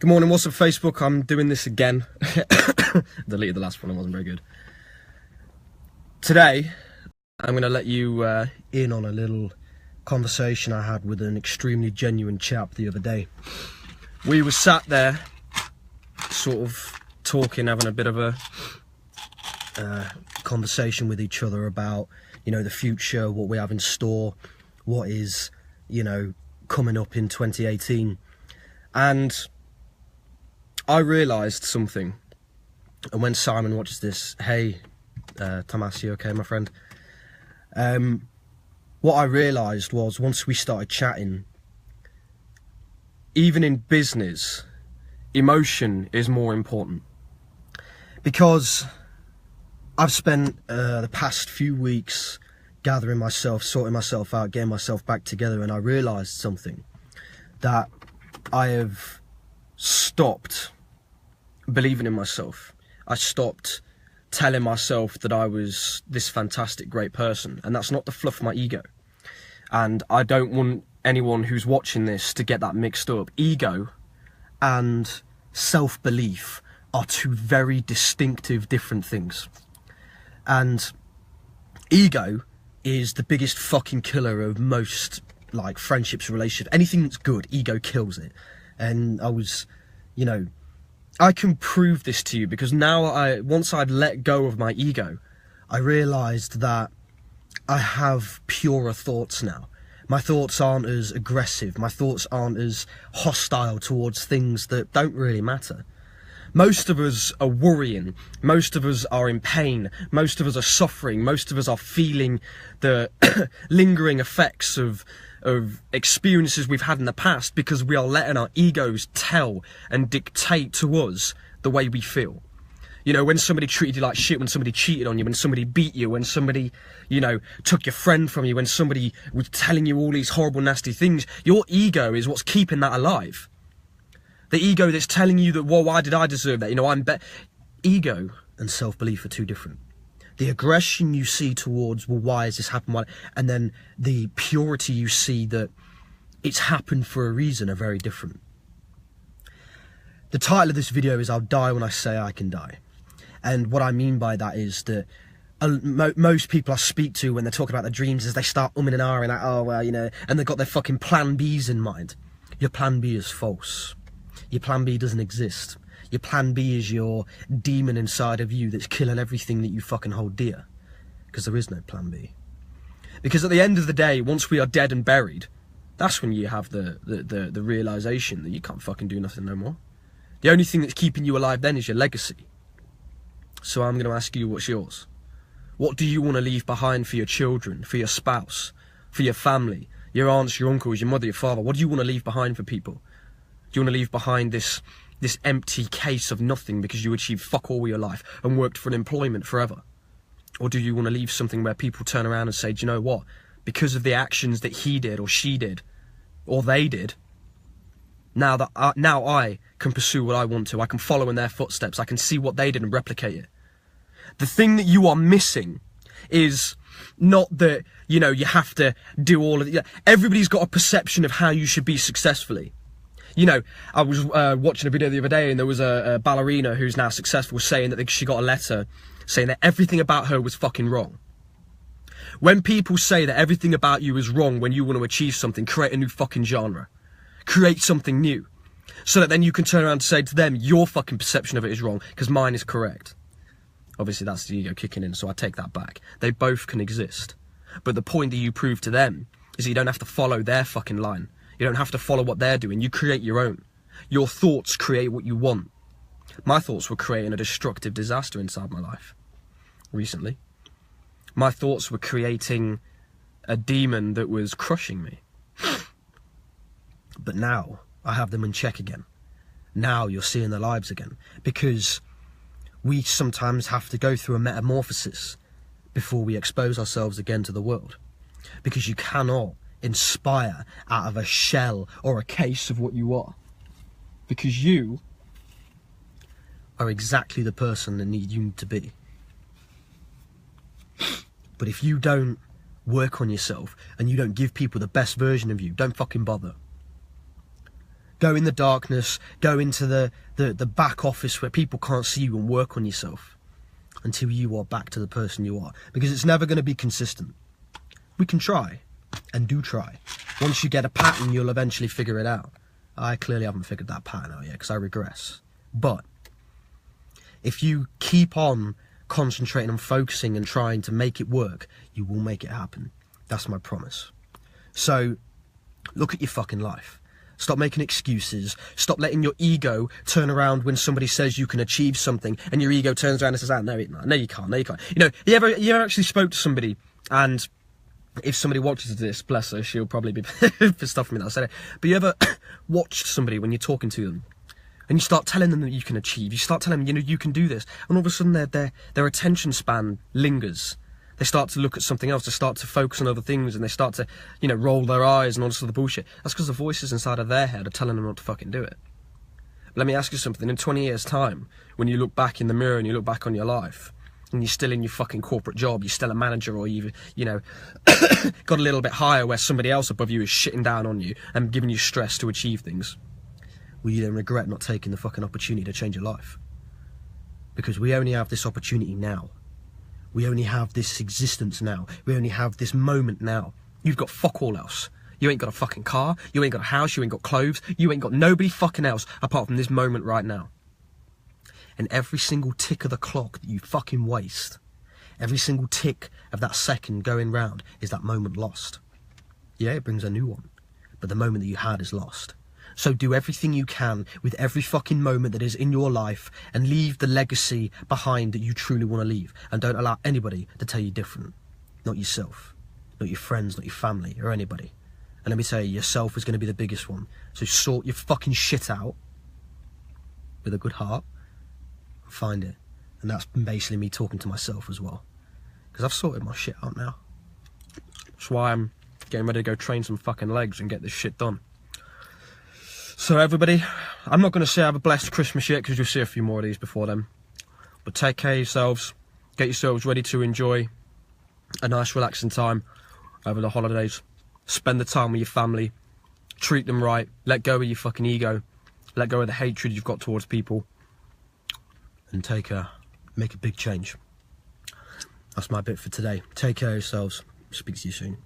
Good morning, what's up Facebook? I'm doing this again. Deleted the last one, it wasn't very good. Today, I'm going to let you in on a little conversation I had with an extremely genuine chap the other day. We were sat there, sort of talking, having a bit of a conversation with each other about, you know, the future, what we have in store, what is, you know, coming up in 2018. And I realised something, and when Simon watches this, hey, Tomas, you okay, my friend? What I realised was, once we started chatting, even in business, emotion is more important. Because I've spent the past few weeks gathering myself, sorting myself out, getting myself back together, and I realised something, that I have stopped believing in myself. I stopped telling myself that I was this fantastic, great person, and that's not to fluff my ego. And I don't want anyone who's watching this to get that mixed up. Ego and self-belief are two very distinctive, different things. And ego is the biggest fucking killer of most, like, friendships, relationships. Anything that's good, ego kills it. And I was, you know, I can prove this to you, because now once I'd let go of my ego, I realised that I have purer thoughts now. My thoughts aren't as aggressive. My thoughts aren't as hostile towards things that don't really matter. Most of us are worrying. Most of us are in pain. Most of us are suffering. Most of us are feeling the lingering effects of experiences we've had in the past, because we are letting our egos tell and dictate to us the way we feel. You know, when somebody treated you like shit, when somebody cheated on you, when somebody beat you, when somebody, you know, took your friend from you, when somebody was telling you all these horrible, nasty things, your ego is what's keeping that alive. The ego that's telling you that, well, why did I deserve that? You know, I'm better. Ego and self-belief are two different. The aggression you see towards, well, why has this happened? Why? And then the purity you see that it's happened for a reason are very different. The title of this video is, I'll die when I say I can die. And what I mean by that is that most people I speak to, when they're talking about their dreams, is they start umming and ahhing, like, oh, well, you know, and they've got their fucking plan Bs in mind. Your plan B is false. Your plan B doesn't exist. Your plan B is your demon inside of you that's killing everything that you fucking hold dear. Because there is no plan B. Because at the end of the day, once we are dead and buried, that's when you have the realisation that you can't fucking do nothing no more. The only thing that's keeping you alive then is your legacy. So I'm going to ask you, what's yours? What do you want to leave behind for your children, for your spouse, for your family, your aunts, your uncles, your mother, your father? What do you want to leave behind for people? Do you want to leave behind this empty case of nothing because you achieved fuck all with your life and worked for an employment forever? Or do you want to leave something where people turn around and say, do you know what? Because of the actions that he did or she did or they did, now I can pursue what I want to. I can follow in their footsteps. I can see what they did and replicate it. The thing that you are missing is not that, you know, you have to do all of it. Everybody's got a perception of how you should be successfully. You know, I was watching a video the other day, and there was a ballerina who's now successful saying that she got a letter saying that everything about her was fucking wrong. When people say that everything about you is wrong when you want to achieve something, create a new fucking genre. Create something new. So that then you can turn around and say to them, your fucking perception of it is wrong, because mine is correct. Obviously, that's the ego kicking in, so I take that back. They both can exist. But the point that you prove to them is that you don't have to follow their fucking line. You don't have to follow what they're doing. You create your own. Your thoughts create what you want. My thoughts were creating a destructive disaster inside my life recently. My thoughts were creating a demon that was crushing me. But now I have them in check again. Now you're seeing their lives again. Because we sometimes have to go through a metamorphosis before we expose ourselves again to the world. Because you cannot inspire out of a shell or a case of what you are, because you are exactly the person that you need to be. But if you don't work on yourself and you don't give people the best version of you, don't fucking bother. Go in the darkness, go into the back office where people can't see you and work on yourself until you are back to the person you are. Because it's never going to be consistent. We can try, and do try. Once you get a pattern, you'll eventually figure it out. I clearly haven't figured that pattern out yet because I regress. But if you keep on concentrating and focusing and trying to make it work, you will make it happen. That's my promise. So look at your fucking life. Stop making excuses. Stop letting your ego turn around when somebody says you can achieve something, and your ego turns around and says, no, you can't, no, you can't. You know, you ever actually spoke to somebody, and if somebody watches this, bless her, she'll probably be pissed off at me that I said it, but you ever watched somebody when you're talking to them, and you start telling them that you can achieve, you start telling them, you know, you can do this, and all of a sudden their attention span lingers. They start to look at something else, they start to focus on other things, and they start to, you know, roll their eyes and all this other bullshit. That's because the voices inside of their head are telling them not to fucking do it. But let me ask you something, in 20 years' time, when you look back in the mirror and you look back on your life, and you're still in your fucking corporate job, you're still a manager, or you've, you know, got a little bit higher where somebody else above you is shitting down on you and giving you stress to achieve things, will you then regret not taking the fucking opportunity to change your life? Because we only have this opportunity now. We only have this existence now. We only have this moment now. You've got fuck all else. You ain't got a fucking car, you ain't got a house, you ain't got clothes, you ain't got nobody fucking else apart from this moment right now. And every single tick of the clock that you fucking waste, every single tick of that second going round is that moment lost. Yeah, it brings a new one, but the moment that you had is lost. So do everything you can with every fucking moment that is in your life and leave the legacy behind that you truly want to leave. And don't allow anybody to tell you different. Not yourself, not your friends, not your family or anybody. And let me tell you, yourself is going to be the biggest one. So sort your fucking shit out with a good heart and find it. And that's basically me talking to myself as well. Because I've sorted my shit out now. That's why I'm getting ready to go train some fucking legs and get this shit done. So everybody, I'm not going to say have a blessed Christmas yet because you'll see a few more of these before then. But take care of yourselves, get yourselves ready to enjoy a nice relaxing time over the holidays. Spend the time with your family, treat them right, let go of your fucking ego, let go of the hatred you've got towards people, and make a big change. That's my bit for today. Take care of yourselves, speak to you soon.